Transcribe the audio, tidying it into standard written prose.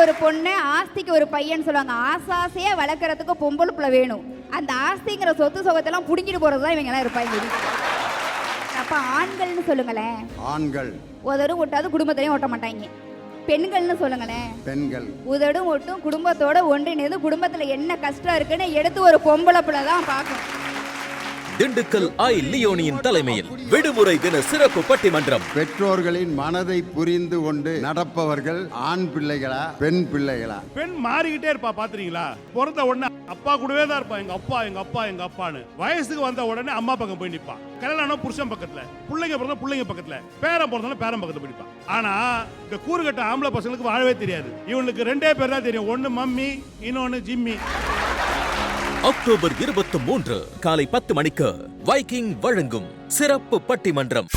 ஒரு பொண்ணு ஆஸ்திக்கு ஒரு பையன் சொல்லுவாங்க. ஆசாசையா வளர்க்கறதுக்கு பொம்பளை பிள்ளை வேணும். அந்த ஆஸ்திங்கிற சொத்து சொகத்தெல்லாம் புடுங்கிட்டு போறதுதான் இவங்க எல்லாம் இருப்பாங்க. அப்ப ஆண்கள்னு சொல்லுங்களேன். ஆண்கள் உதடும் ஒட்டாது குடும்பத்திலையும் ஓட்ட மாட்டாங்க. பெண்கள்னு சொல்லுங்களேன். பெண்கள் உதடும் ஒட்டும் குடும்பத்தோட ஒன்றிணைந்து குடும்பத்துல என்ன கஷ்டம் இருக்குன்னு எடுத்து ஒரு பொம்பளை பிள்ளை தான் பார்க்கணும். திண்டுக்கல் ஐ லியோனியின் தலைமையில் விடுமுறை தின சிறப்பு பட்டிமன்றம். பெற்றோர்களின் மனதை புரிந்து கொண்டு நடப்பவர்கள் ஆண் பிள்ளைகளா பெண் பிள்ளைகளா? பெண் மாறிக்கிட்டே இருப்பா. பாத்துறீங்களா? பிறந்த உடனே அப்பா கூடவே தான் இருப்பா. எங்க அப்பா எங்க அப்பா எங்க அப்பான்னு. வயசுக்கு வந்த உடனே அம்மா பக்கம் போய் நிப்பா. கல்யாணம் புருஷன் பக்கத்துல, பிள்ளைங்க பிறந்த பிள்ளைங்க பக்கத்துல, பேரன் பிறந்தாலும் பேரன் பக்கத்துல போய் நிப்பா. ஆனா இந்த கூறுகட்ட ஆம்பளை பசங்களுக்கு வாழவே தெரியாது. இவனுக்கு ரெண்டே பேர் தான் தெரியும். ஒன்னு மம்மி, இன்னொன்னு ஜிம்மி. அக்டோபர் 23 காலை 10 மணிக்கு வைக்கிங் வழங்கும் சிறப்பு பட்டிமன்றம்.